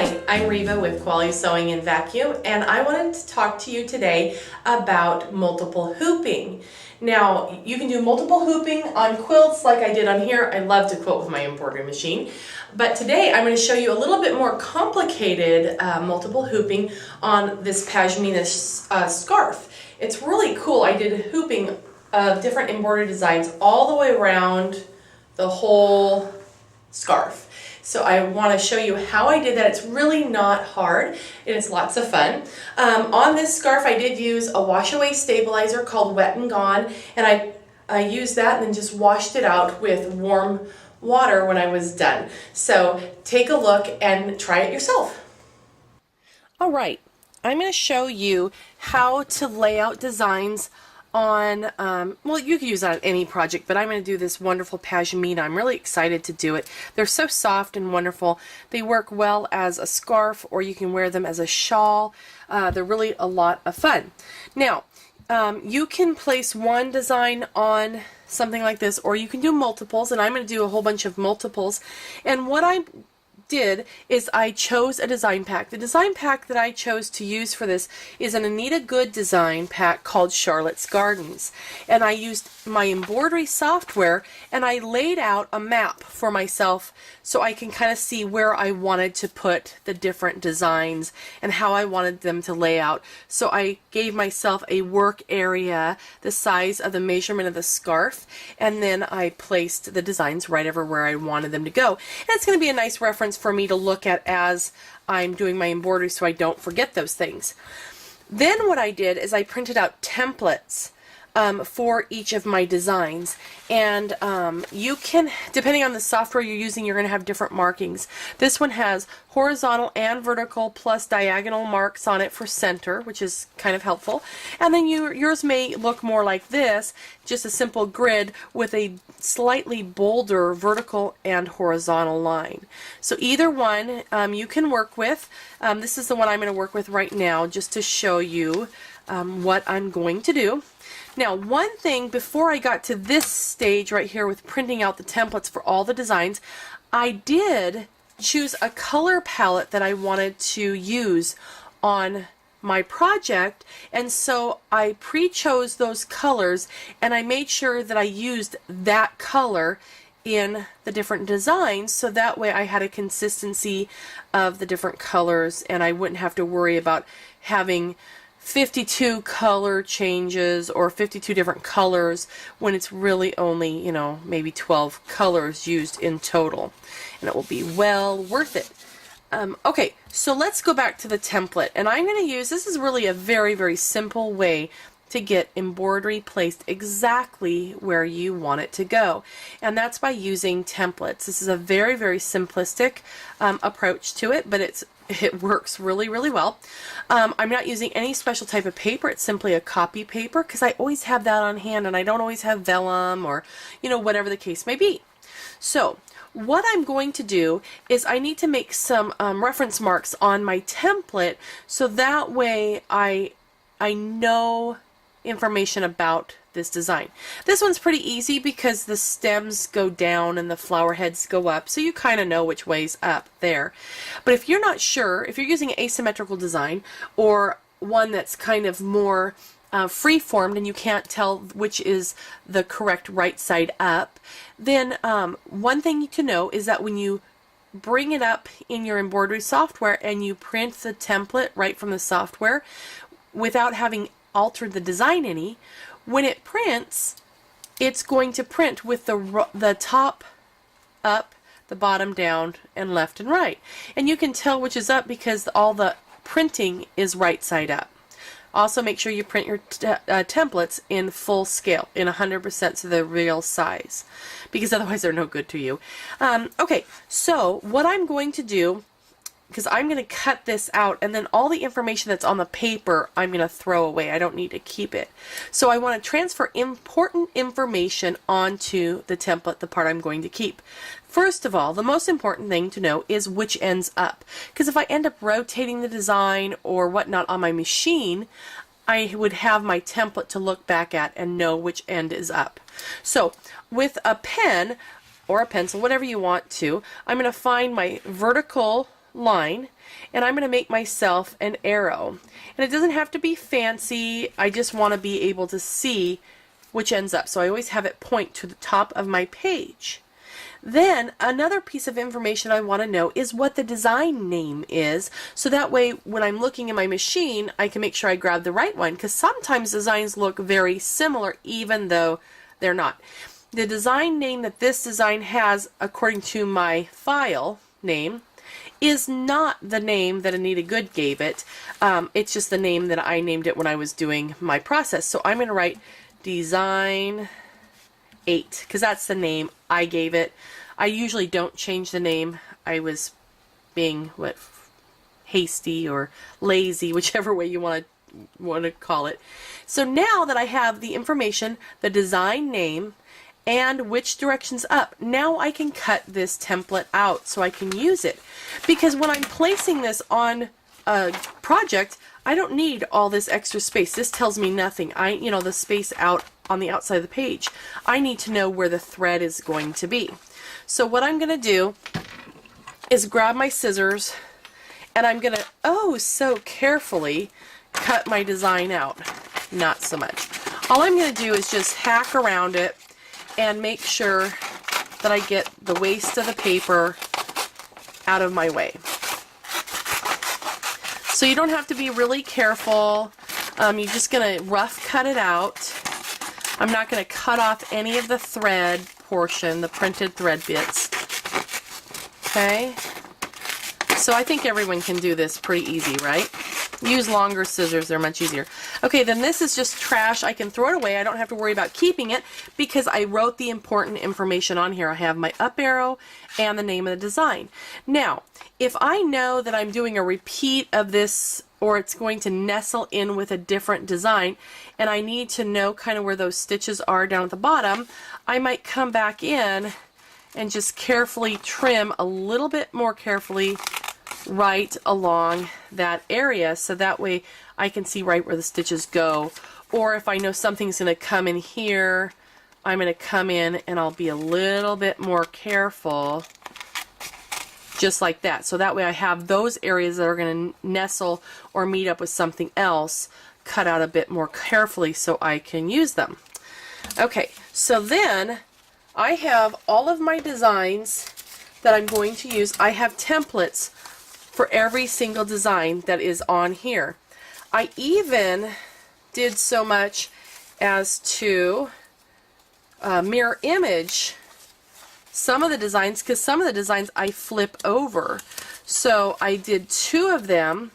Hi, I'm Reva with Quality Sewing and Vacuum, and I wanted to talk to you today about multiple hooping. Now, you can do multiple hooping on quilts like I did on here. I love to quilt with my embroidery machine. But today I'm going to show you a little bit more complicated multiple hooping on this Pashmina scarf. It's really cool. I did hooping of different embroidery designs all the way around the whole scarf. So I want to show you how I did that. It's really not hard and it's lots of fun. On this scarf I did use a wash away stabilizer called Wet and Gone, and I used that and then just washed it out with warm water when I was done. So take a look and try it yourself. Alright, I'm going to show you how to lay out designs on, well, you could use that on any project, but I'm going to do this wonderful Pashmina. I'm really excited to do it. They're so soft and wonderful. They work well as a scarf, or you can wear them as a shawl. They're really a lot of fun. Now, you can place one design on something like this, or you can do multiples, and I'm going to do a whole bunch of multiples. And what I did is I chose a design pack. The design pack that I chose to use for this is an Anita Good design pack called Charlotte's Gardens, and I used my embroidery software and I laid out a map for myself so I can kind of see where I wanted to put the different designs and how I wanted them to lay out. So I gave myself a work area the size of the measurement of the scarf, and then I placed the designs right over where I wanted them to go. And it's going to be a nice reference for me to look at as I'm doing my embroidery so I don't forget those things. Then what I did is I printed out templates for each of my designs, and you can, depending on the software you're using, you're going to have different markings. This one has horizontal and vertical plus diagonal marks on it for center, which is kind of helpful. And then yours may look more like this, just a simple grid with a slightly bolder vertical and horizontal line. So either one you can work with. This is the one I'm going to work with right now just to show you what I'm going to do. Now, one thing before I got to this stage right here with printing out the templates for all the designs, I did choose a color palette that I wanted to use on my project, and so I pre-chose those colors and I made sure that I used that color in the different designs, so that way I had a consistency of the different colors and I wouldn't have to worry about having 52 color changes or 52 different colors when it's really only, maybe 12 colors used in total, and it will be well worth it. Okay, so let's go back to the template, and I'm going to use, this is really a very, very simple way to get embroidery placed exactly where you want it to go, and that's by using templates. This is a very, very simplistic approach to it, but it works really, really well. I'm not using any special type of paper. It's simply a copy paper because I always have that on hand and I don't always have vellum or, whatever the case may be. So what I'm going to do is I need to make some reference marks on my template so that way I know information about this design. This one's pretty easy because the stems go down and the flower heads go up, so you kind of know which way's up there. But if you're not sure, if you're using an asymmetrical design or one that's kind of more free-formed and you can't tell which is the correct right side up, then one thing to know is that when you bring it up in your embroidery software and you print the template right from the software without having altered the design any, when it prints, it's going to print with the top up, the bottom down, and left and right. And you can tell which is up because all the printing is right side up. Also make sure you print your templates in full scale, in 100% to the real size, because otherwise they're no good to you. Okay, so what I'm going to do, because I'm going to cut this out, and then all the information that's on the paper I'm going to throw away. I don't need to keep it. So I want to transfer important information onto the template, the part I'm going to keep. First of all, the most important thing to know is which end's up, because if I end up rotating the design or whatnot on my machine, I would have my template to look back at and know which end is up. So with a pen or a pencil, whatever you want to, I'm going to find my vertical line, and I'm going to make myself an arrow. And it doesn't have to be fancy, I just want to be able to see which ends up. So I always have it point to the top of my page. Then another piece of information I want to know is what the design name is, so that way when I'm looking in my machine I can make sure I grab the right one, because sometimes designs look very similar even though they're not. The design name that this design has, according to my file name, is not the name that Anita Good gave it. It's just the name that I named it when I was doing my process. So I'm going to write Design 8 because that's the name I gave it. I usually don't change the name. I was being hasty or lazy, whichever way you want to call it. So now that I have the information, the design name, and which direction's up, now I can cut this template out so I can use it. Because when I'm placing this on a project, I don't need all this extra space. This tells me nothing. The space out on the outside of the page. I need to know where the thread is going to be. So what I'm going to do is grab my scissors and I'm going to, oh, so carefully cut my design out. Not so much. All I'm going to do is just hack around it and make sure that I get the waste of the paper out of my way. So you don't have to be really careful. You're just going to rough cut it out. I'm not going to cut off any of the thread portion, the printed thread bits. Okay? So I think everyone can do this pretty easy, right? Use longer scissors, they're much easier. Okay, then this is just trash. I can throw it away. I don't have to worry about keeping it because I wrote the important information on here. I have my up arrow and the name of the design. Now, if I know that I'm doing a repeat of this or it's going to nestle in with a different design and I need to know kind of where those stitches are down at the bottom, I might come back in and just carefully trim a little bit more carefully right along that area, so that way I can see right where the stitches go. Or if I know something's going to come in here, I'm going to come in and I'll be a little bit more careful, just like that. So that way I have those areas that are going to nestle or meet up with something else cut out a bit more carefully so I can use them. Okay, so then I have all of my designs that I'm going to use. I have templates for every single design that is on here. I even did so much as to mirror image some of the designs, because some of the designs I flip over. So I did 2 of them.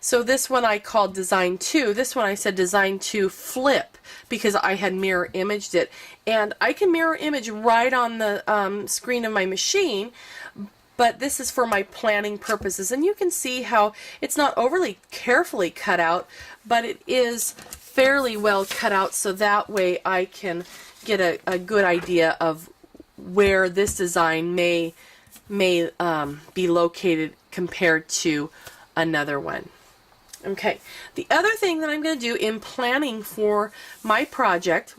So this one I called Design 2. This one I said Design 2 Flip because I had mirror imaged it. And I can mirror image right on the screen of my machine, but this is for my planning purposes. And you can see how it's not overly carefully cut out, but it is fairly well cut out, so that way I can get a good idea of where this design may be located compared to another one. Okay, the other thing that I'm going to do in planning for my project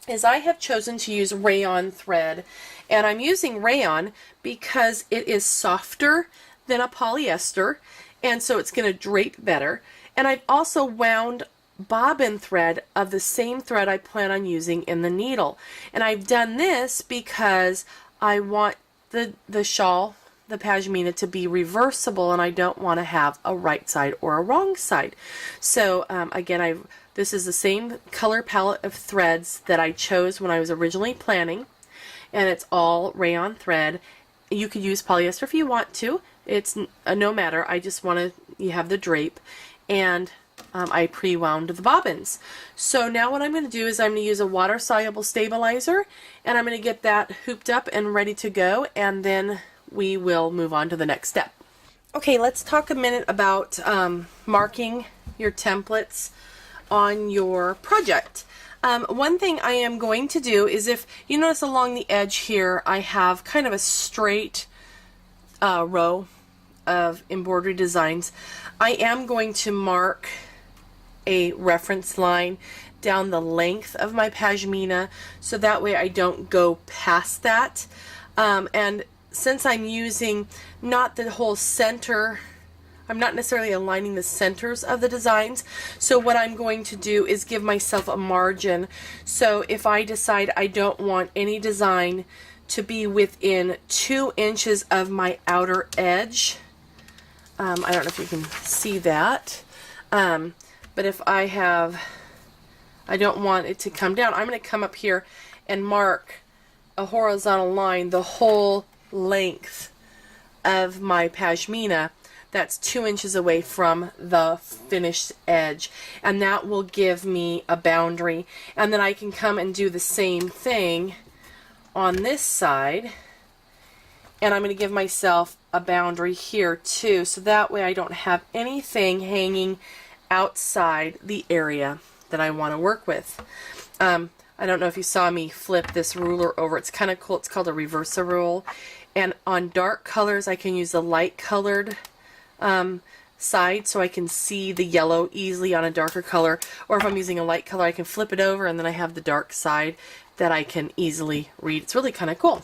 is I have chosen to use rayon thread. And I'm using rayon because it is softer than a polyester, and so it's going to drape better. And I've also wound bobbin thread of the same thread I plan on using in the needle. And I've done this because I want the shawl, the pashmina, to be reversible, and I don't want to have a right side or a wrong side. So again, this is the same color palette of threads that I chose when I was originally planning. And it's all rayon thread. You could use polyester if you want to. It's no matter. I just want you have the drape. And I pre-wound the bobbins. So now what I'm going to do is I'm going to use a water-soluble stabilizer, and I'm going to get that hooped up and ready to go, and then we will move on to the next step. Okay, let's talk a minute about marking your templates on your project. One thing I am going to do is, if you notice along the edge here, I have kind of a straight row of embroidery designs. I am going to mark a reference line down the length of my pashmina, so that way I don't go past that. And since I'm using not the whole center, I'm not necessarily aligning the centers of the designs, so what I'm going to do is give myself a margin. So if I decide I don't want any design to be within 2 inches of my outer edge, I don't know if you can see that, but if I don't want it to come down, I'm going to come up here and mark a horizontal line the whole length of my pashmina. That's 2 inches away from the finished edge, and that will give me a boundary. And then I can come and do the same thing on this side, and I'm going to give myself a boundary here too, so that way I don't have anything hanging outside the area that I want to work with. I don't know if you saw me flip this ruler over. It's kind of cool. It's called a reversa rule, and on dark colors I can use the light colored side so I can see the yellow easily on a darker color, or if I'm using a light color I can flip it over and then I have the dark side that I can easily read. It's really kind of cool,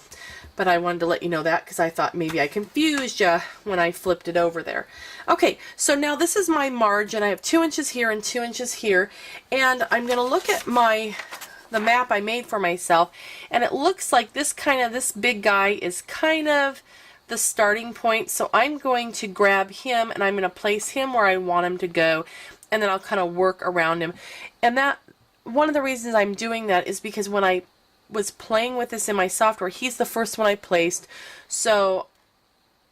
but I wanted to let you know that because I thought maybe I confused you when I flipped it over there. Okay, so now this is my margin. I have 2 inches here and 2 inches here, and I'm going to look at the map I made for myself, and it looks like this big guy is kind of the starting point, so I'm going to grab him and I'm going to place him where I want him to go, and then I'll kind of work around him. And that, one of the reasons I'm doing that is because when I was playing with this in my software, he's the first one I placed, so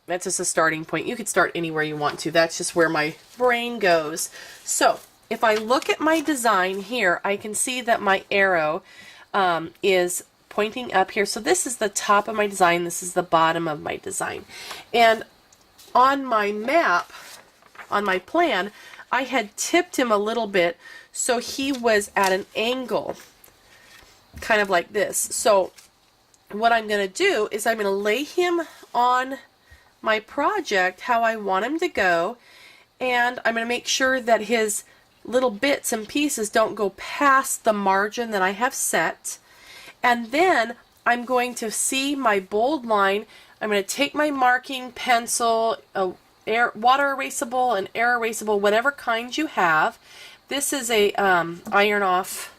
that's just a starting point. You could start anywhere you want to. That's just where my brain goes. So if I look at my design here, I can see that my arrow is pointing up here. So this is the top of my design, this is the bottom of my design. And on my map, on my plan, I had tipped him a little bit so he was at an angle, kind of like this. So what I'm going to do is I'm going to lay him on my project how I want him to go, and I'm going to make sure that his little bits and pieces don't go past the margin that I have set. And then I'm going to see my bold line. I'm going to take my marking pencil, water erasable and air erasable, whatever kind you have. This is a iron off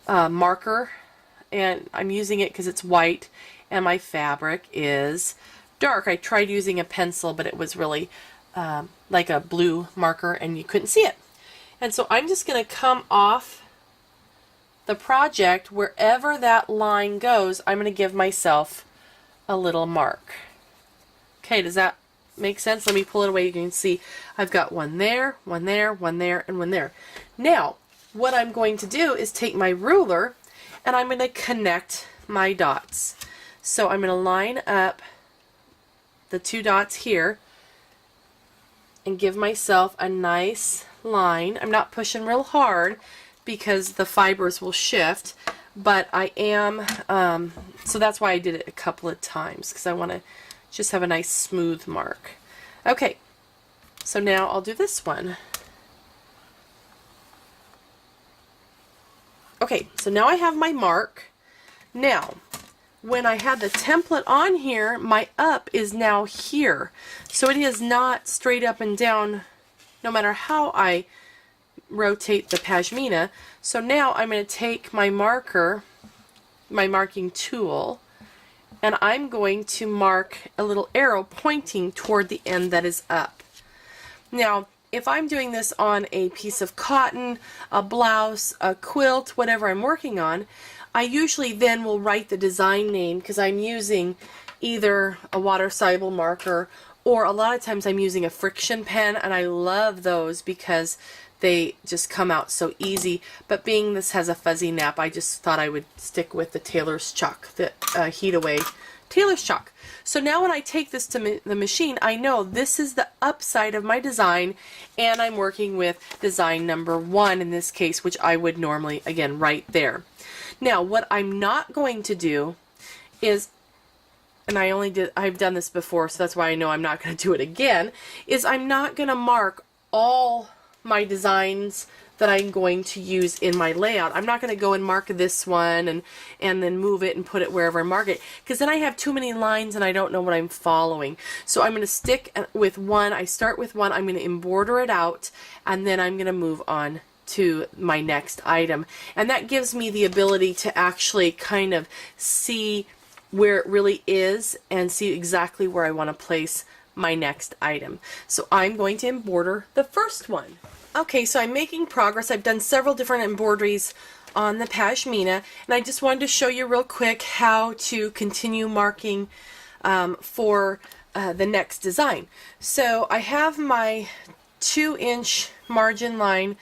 marker, and I'm using it because it's white and my fabric is dark. I tried using a pencil, but it was really like a blue marker and you couldn't see it. And so I'm just going to come off the project, wherever that line goes, I'm going to give myself a little mark. Okay, does that make sense? Let me pull it away. You can see I've got one there, one there, one there, and one there. Now, what I'm going to do is take my ruler and I'm going to connect my dots. So I'm going to line up the 2 dots here and give myself a nice line. I'm not pushing real hard because the fibers will shift, but I am, so that's why I did it a couple of times, because I want to just have a nice smooth mark. Okay, so now I'll do this one. Okay, so now I have my mark. Now, when I had the template on here, my up is now here. So it is not straight up and down no matter how I rotate the pashmina. So now I'm going to take my marker, my marking tool, and I'm going to mark a little arrow pointing toward the end that is up. Now, if I'm doing this on a piece of cotton, a blouse, a quilt, whatever I'm working on, I usually then will write the design name because I'm using either a water-soluble marker or a lot of times I'm using a friction pen, and I love those because they just come out so easy. But being this has a fuzzy nap, I just thought I would stick with the Taylor's chalk, the Heat Away Taylor's chalk. So now when I take this to the machine, I know this is the upside of my design, and I'm working with design number 1 in this case, which I would normally, again, write there. Now, what I'm not going to do is, and I've done this before, so that's why I know I'm not going to do it again, is I'm not going to mark all my designs that I'm going to use in my layout. I'm not going to go and mark this one and then move it and put it wherever I mark it, because then I have too many lines and I don't know what I'm following. So I'm going to stick with one. I start with one, I'm going to embroider it out, and then I'm going to move on to my next item. And that gives me the ability to actually kind of see where it really is and see exactly where I want to place my next item. So I'm going to embroider the first one. Okay, so I'm making progress. I've done several different embroideries on the Pashmina, and I just wanted to show you real quick how to continue marking for the next design. So I have my 2-inch margin line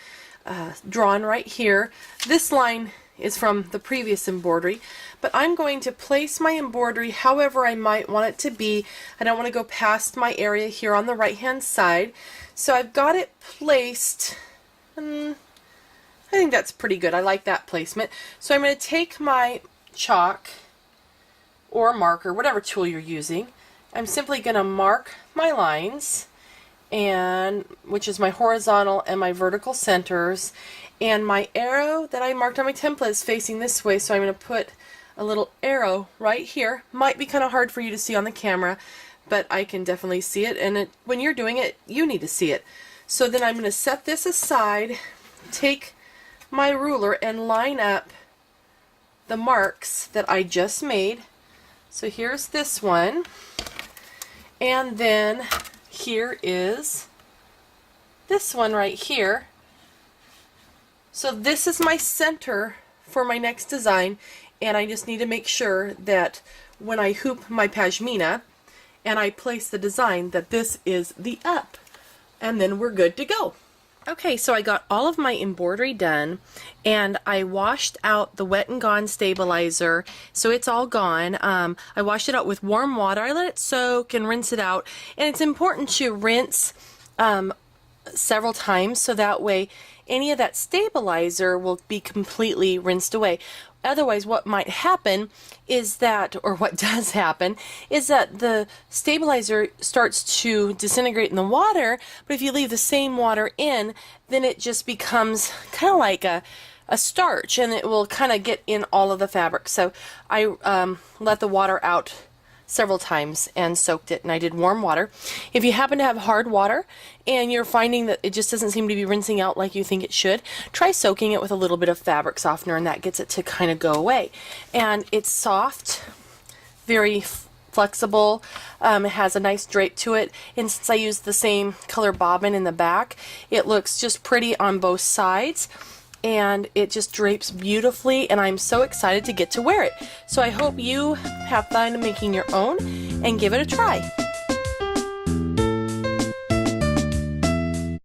drawn right here. This line is from the previous embroidery, but I'm going to place my embroidery however I might want it to be. I don't want to go past my area here on the right hand side. So I've got it placed, I think that's pretty good. I like that placement. So I'm going to take my chalk or marker, whatever tool you're using. I'm simply going to mark my lines, and which is my horizontal and my vertical centers, and my arrow that I marked on my template is facing this way, so I'm going to put a little arrow right here. Might be kind of hard for you to see on the camera, but I can definitely see it, and when you're doing it, you need to see it. So then I'm going to set this aside, take my ruler and line up the marks that I just made. So here's this one, and then here is this one right here. So this is my center for my next design, and I just need to make sure that when I hoop my Pashmina and I place the design that this is the up, and then we're good to go. Okay, so I got all of my embroidery done, and I washed out the Wet and Gone stabilizer, so it's all gone. I washed it out with warm water. I let it soak and rinse it out, and it's important to rinse several times so that way any of that stabilizer will be completely rinsed away. Otherwise, what might happen is that, or what does happen, is that the stabilizer starts to disintegrate in the water, but if you leave the same water in, then it just becomes kind of like a starch, and it will kind of get in all of the fabric. So I let the water out several times and soaked it, and I did warm water. If you happen to have hard water and you're finding that it just doesn't seem to be rinsing out like you think it should, try soaking it with a little bit of fabric softener, and that gets it to kind of go away. And it's soft, very flexible, it has a nice drape to it, and since I used the same color bobbin in the back, it looks just pretty on both sides, and it just drapes beautifully, and I'm so excited to get to wear it. So I hope you have fun making your own and give it a try.